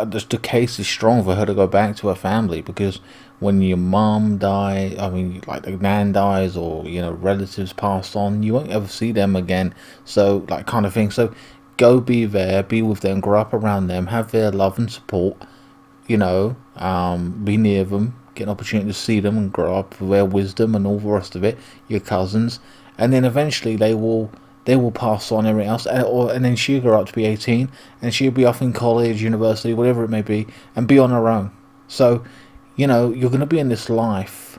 just the case is strong for her to go back to her family, because when your mom dies, like the nan dies, or relatives passed on, you won't ever see them again. So kind of thing. So go be there, be with them, grow up around them, have their love and support. Be near them, get an opportunity to see them and grow up with their wisdom and all the rest of it. Your cousins, and then eventually they will pass on everything else, and then she'll grow up to be 18, and she'll be off in college, university, whatever it may be, and be on her own. So, you're going to be in this life.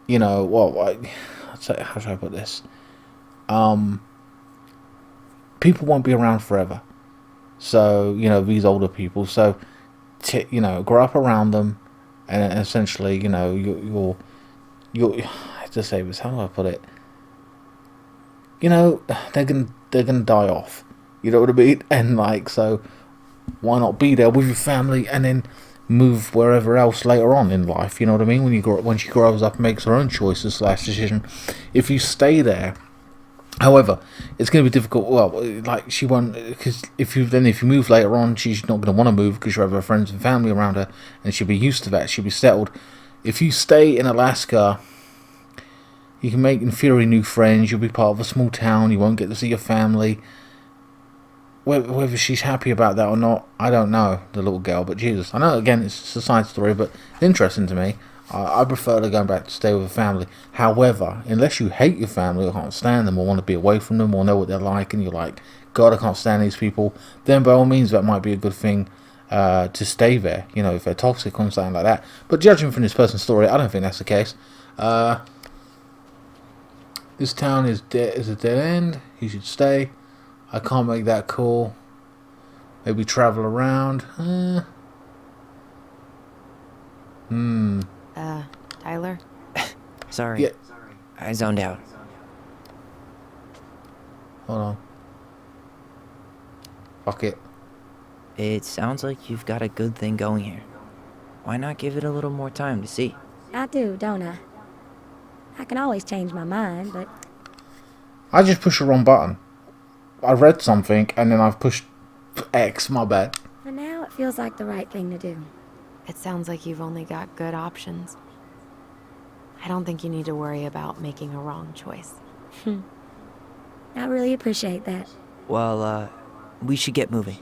I'd say, how should I put this? People won't be around forever. So, these older people. So, grow up around them, and essentially, you're to say this. How do I put it? They're gonna die off. You know what I mean? And so, why not be there with your family and then move wherever else later on in life? You know what I mean? When she grows up and makes her own choices / decision. If you stay there, however, it's going to be difficult. Well, she won't, because if you move later on, she's not going to want to move because you have her friends and family around her, and she'll be used to that. She'll be settled. If you stay in Alaska, you can make, in theory, new friends. You'll be part of a small town. You won't get to see your family. Whether she's happy about that or not, I don't know, the little girl. But Jesus, I know, again, it's a side story, but it's interesting to me. I prefer to go back to stay with a family. However, unless you hate your family or can't stand them or want to be away from them or know what they're like, and you're like, God, I can't stand these people, then by all means that might be a good thing to stay there, if they're toxic or something like that. But judging from this person's story, I don't think that's the case. This town is a dead end. You should stay. I can't make that call. Maybe travel around. Tyler? Sorry. Yeah. I zoned out. Hold on. Fuck it. It sounds like you've got a good thing going here. Why not give it a little more time to see? I do, don't I? I can always change my mind, but... I just pushed the wrong button. I read something and then I've pushed X, my bad. For now, it feels like the right thing to do. It sounds like you've only got good options. I don't think you need to worry about making a wrong choice. I really appreciate that. Well, we should get moving.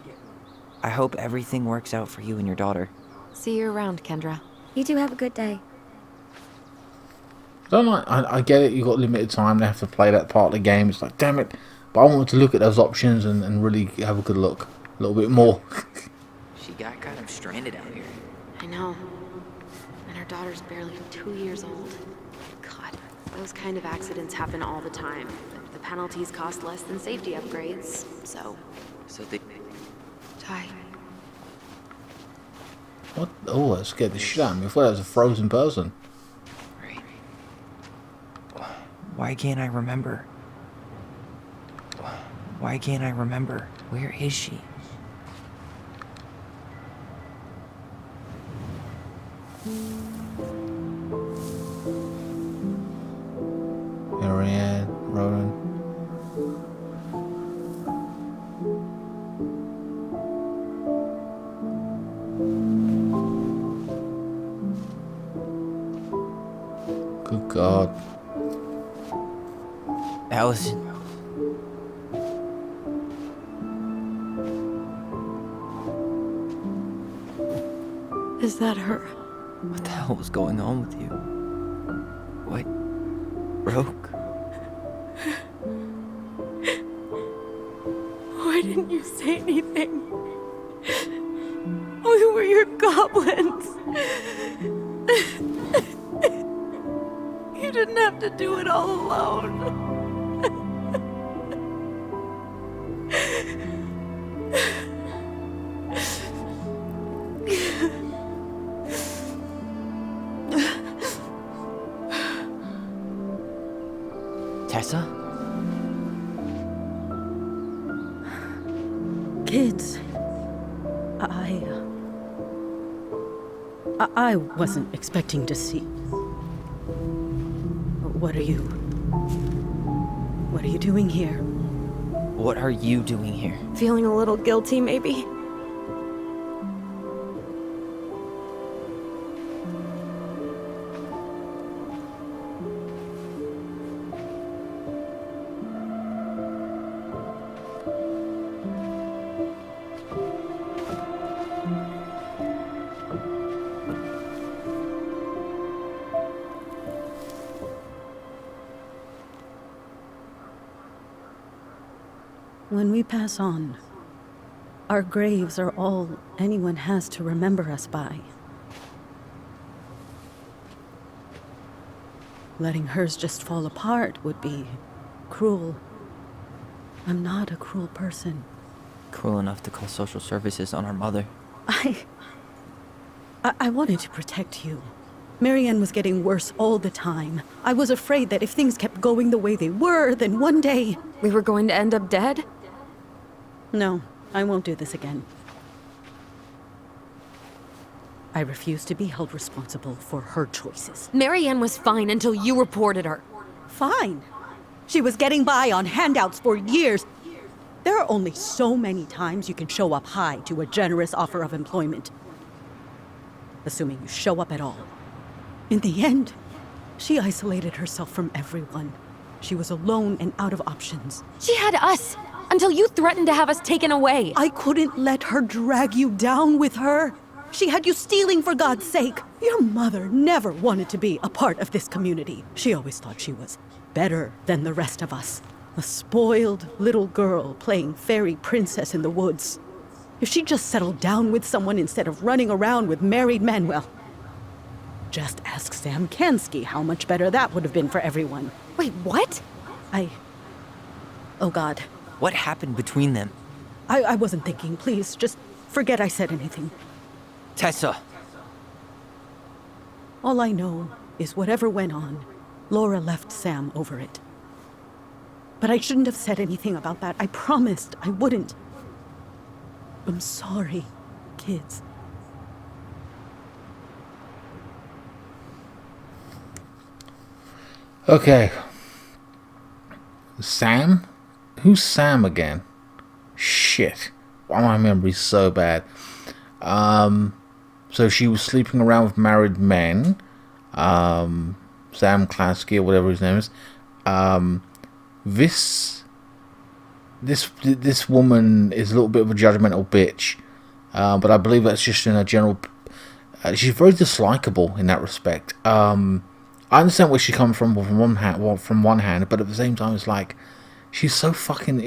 I hope everything works out for you and your daughter. See you around, Kendra. You two have a good day. I get it, you got limited time, they have to play that part of the game. It's like, damn it. But I wanted to look at those options and really have a good look. A little bit more. She got kind of stranded out here. I know. And her daughter's barely 2 years old. God, those kind of accidents happen all the time. But the penalties cost less than safety upgrades, so... So they... Ty. What? Oh, that scared the shit out of me. I thought that was a frozen person. Right. Why can't I remember? Why can't I remember? Where is she? Marianne, Ronan. Good God. Allison. Is that her? What the hell was going on with you? What broke? Why didn't you say anything? We were your goblins. You didn't have to do it all alone. Tessa? Kids, I wasn't expecting to see. What are you doing here? What are you doing here? Feeling a little guilty, maybe? When we pass on, our graves are all anyone has to remember us by. Letting hers just fall apart would be cruel. I'm not a cruel person. Cruel enough to call social services on our mother. I wanted to protect you. Marianne was getting worse all the time. I was afraid that if things kept going the way they were, then one day... We were going to end up dead? No, I won't do this again. I refuse to be held responsible for her choices. Marianne was fine until you reported her. Fine. She was getting by on handouts for years. There are only so many times you can show up high to a generous offer of employment. Assuming you show up at all. In the end, she isolated herself from everyone. She was alone and out of options. She had us, until you threatened to have us taken away. I couldn't let her drag you down with her. She had you stealing for God's sake. Your mother never wanted to be a part of this community. She always thought she was better than the rest of us. A spoiled little girl playing fairy princess in the woods. If she just settled down with someone instead of running around with married men, well, just ask Sam Kansky how much better that would have been for everyone. Wait, what? Oh God. What happened between them? I wasn't thinking. Please, just forget I said anything. Tessa! All I know is whatever went on, Laura left Sam over it. But I shouldn't have said anything about that. I promised I wouldn't. I'm sorry, kids. Okay. Sam? Who's Sam again? Shit. Why my memory's so bad. So she was sleeping around with married men. Sam Klasky or whatever his name is. This woman is a little bit of a judgmental bitch. But I believe that's just in a general... she's very dislikable in that respect. I understand where she comes from one hand, but at the same time, it's like she's so fucking.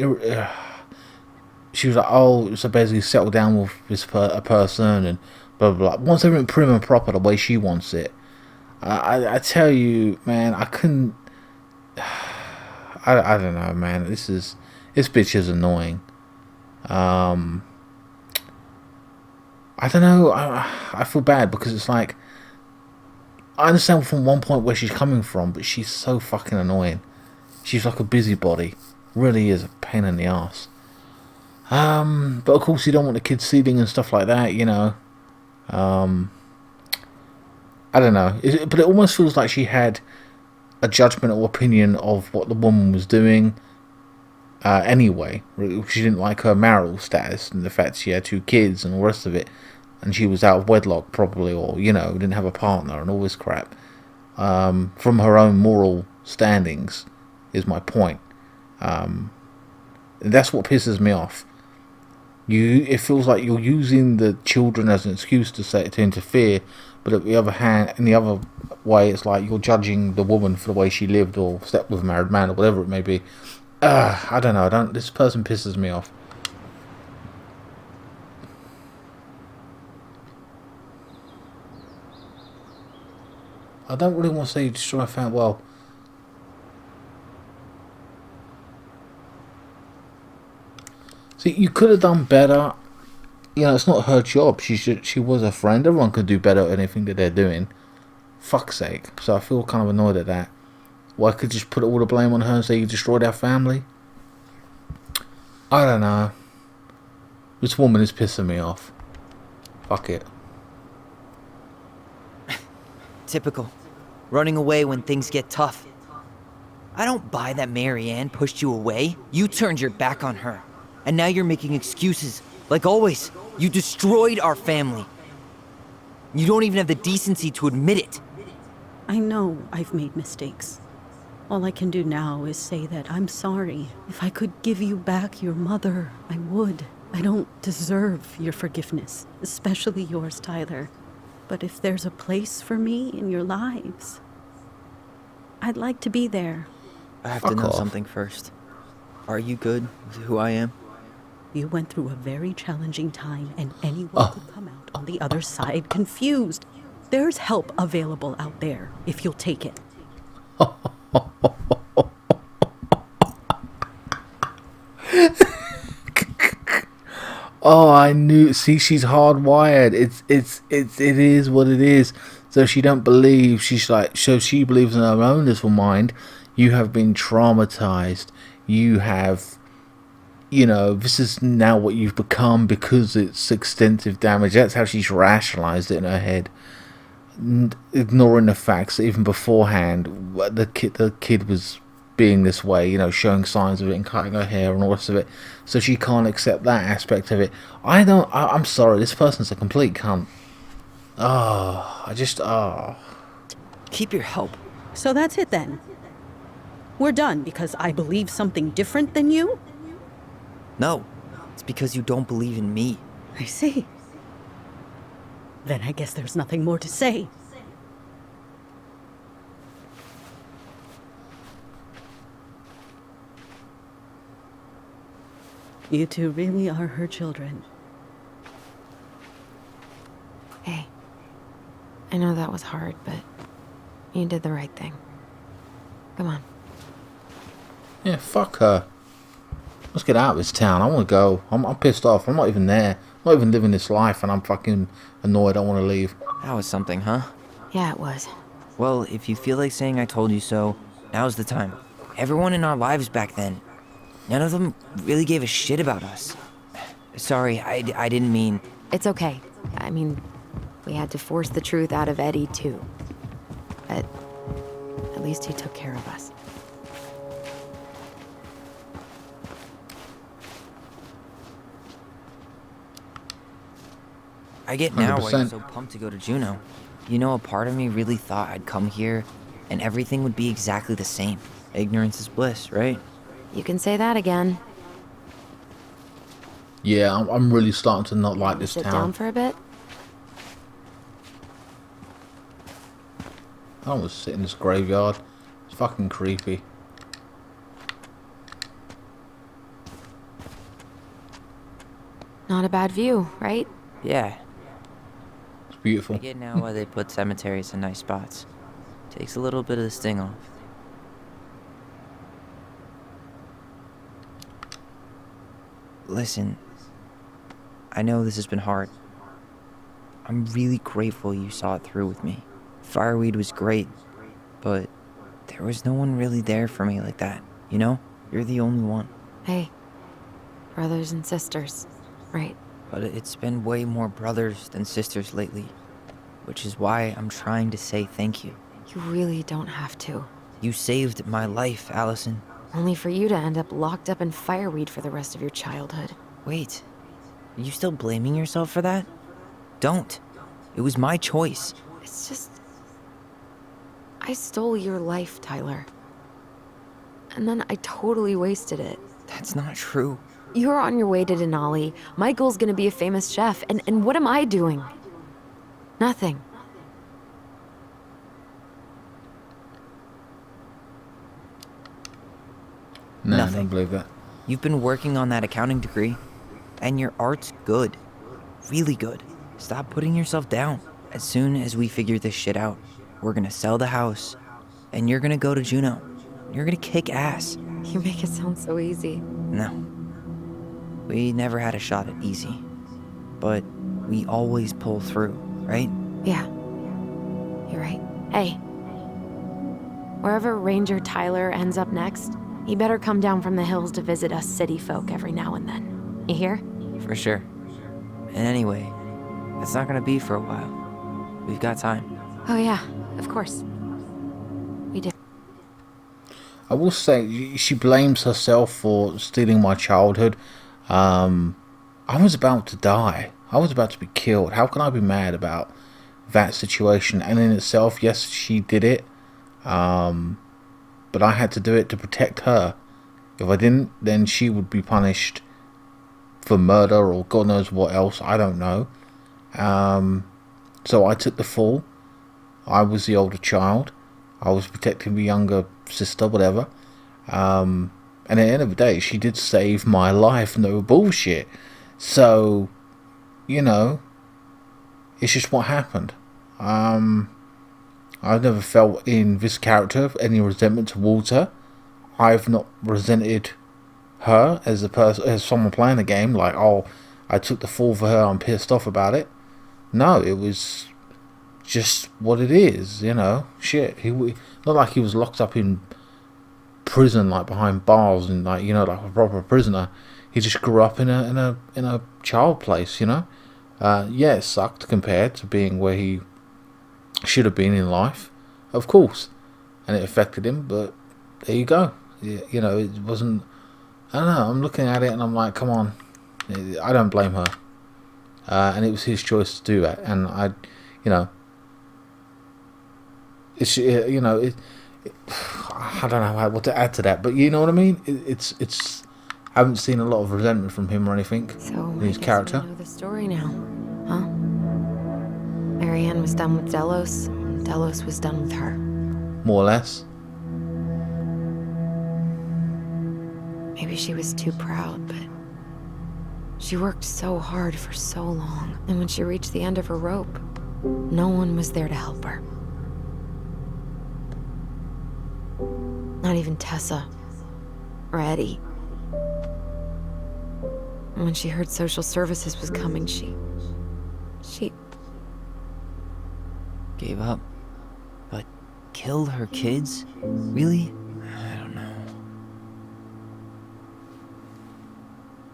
She was like, oh, so basically settle down with a person and blah blah blah. Wants everything prim and proper the way she wants it. I tell you, man, I couldn't. I don't know, man. This bitch is annoying. I don't know. I feel bad because it's like. I understand from one point where she's coming from, but she's so fucking annoying. She's like a busybody. Really is a pain in the ass. But of course you don't want the kids seeding and stuff like that, you know. I don't know. But it almost feels like she had a judgmental opinion of what the woman was doing. Anyway, she didn't like her marital status and the fact she had 2 kids and all the rest of it. And she was out of wedlock probably, or, you know, didn't have a partner and all this crap. From her own moral standings, is my point. And that's what pisses me off. It feels like you're using the children as an excuse to interfere, but in the other way, it's like you're judging the woman for the way she lived or slept with a married man or whatever it may be. I don't know. This person pisses me off. I don't really want to say destroy a family. Well, see, you could have done better. You know, it's not her job. She was a friend. Everyone could do better at anything that they're doing. Fuck's sake. So I feel kind of annoyed at that. Well, I could just put all the blame on her and say you destroyed our family. I don't know. This woman is pissing me off. Fuck it. Typical. Running away when things get tough. I don't buy that Marianne pushed you away. You turned your back on her. And now you're making excuses. Like always, you destroyed our family. You don't even have the decency to admit it. I know I've made mistakes. All I can do now is say that I'm sorry. If I could give you back your mother, I would. I don't deserve your forgiveness, especially yours, Tyler. But if there's a place for me in your lives, I'd like to be there. I have to know something first. Are you good with who I am? You went through a very challenging time, and anyone could come out on the other side confused. There's help available out there, if you'll take it. Oh, I knew. See, she's hardwired. It is what it is. So she don't believe. So she believes in her own little mind. You have been traumatized. You have, this is now what you've become because it's extensive damage. That's how she's rationalized it in her head, ignoring the facts that even beforehand the kid was being this way, showing signs of it and cutting her hair and all the rest of it. So she can't accept that aspect of it. I'm sorry, this person's a complete cunt. Keep your help. So that's it then. We're done because I believe something different than you? No, it's because you don't believe in me. I see. Then I guess there's nothing more to say. You two really are her children. Hey, I know that was hard, but you did the right thing. Come on. Yeah, fuck her. Let's get out of this town. I want to go. I'm pissed off. I'm not even there. I'm not even living this life, and I'm fucking annoyed. I want to leave. That was something, huh? Yeah, it was. Well, if you feel like saying I told you so, now's the time. Everyone in our lives back then, none of them really gave a shit about us. Sorry, I didn't mean... It's okay. I mean, we had to force the truth out of Eddie, too. But at least he took care of us. I get now why you're 100%. so pumped to go to Juneau. You know, a part of me really thought I'd come here and everything would be exactly the same. Ignorance is bliss, right? You can say that again. Yeah, I'm really starting to not like this Sit town. down for a bit. I don't want to sit in this graveyard. It's fucking creepy. Not a bad view, right? Yeah. It's beautiful. I get now why they put cemeteries in nice spots. Takes a little bit of the sting off. Listen, I know this has been hard. I'm really grateful you saw it through with me. Fireweed was great, but there was no one really there for me like that, you know? You're the only one. Hey, brothers and sisters, right? But it's been way more brothers than sisters lately, which is why I'm trying to say thank you. You really don't have to. You saved my life, Allison. Only for you to end up locked up in fireweed for the rest of your childhood. Wait, are you still blaming yourself for that? Don't. It was my choice. It's just... I stole your life, Tyler. And then I totally wasted it. That's not true. You're on your way to Denali. Michael's gonna be a famous chef, and what am I doing? Nothing. No, I Nothing. don't believe that. You've been working on that accounting degree, and your art's good. Really good. Stop putting yourself down. As soon as we figure this shit out, we're gonna sell the house, and you're gonna go to Juneau. You're gonna kick ass. You make it sound so easy. No. We never had a shot at easy. But we always pull through, right? Yeah. You're right. Hey. Wherever Ranger Tyler ends up next, he better come down from the hills to visit us city folk every now and then. You hear? For sure. And anyway, it's not gonna be for a while. We've got time. Oh yeah, of course. We do. I will say she blames herself for stealing my childhood. I was about to die. I was about to be killed. How can I be mad about that situation? And in itself, yes, she did it. But I had to do it to protect her. If I didn't, then she would be punished for murder or God knows what else. I don't know. So I took the fall. I was the older child. I was protecting the younger sister, whatever. And at the end of the day, she did save my life. No bullshit. So, you know, it's just what happened. I've never felt in this character any resentment towards her. I've not resented her as a person, as someone playing the game. Like, oh, I took the fall for her. I'm pissed off about it. No, it was just what it is. You know, shit. Not like he was locked up in prison, like behind bars and like, you know, like a proper prisoner. He just grew up in a child place. You know, yeah, it sucked compared to being where he should have been in life, of course, and it affected him, but there you go. You know, it wasn't, I don't know, I'm looking at it and I'm like, come on, I don't blame her, and it was his choice to do that, and I don't know what to add to that, but you know what I mean, it's I haven't seen a lot of resentment from him or anything in his character. We know the story now, huh? Marianne was done with Delos, and Delos was done with her. More or less. Maybe she was too proud, but she worked so hard for so long, and when she reached the end of her rope, no one was there to help her. Not even Tessa or Eddie. And when she heard social services was coming, she Gave up. But killed her kids? Really? I don't know.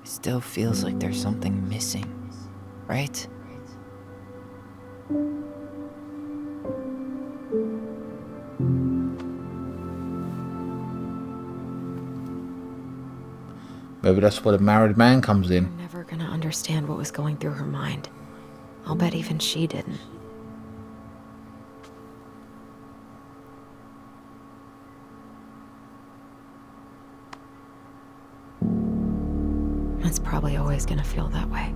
Is still feels like there's something missing, right? Maybe that's where the married man comes in. I'm never gonna understand what was going through her mind. I'll bet even she didn't. It's probably always gonna feel that way.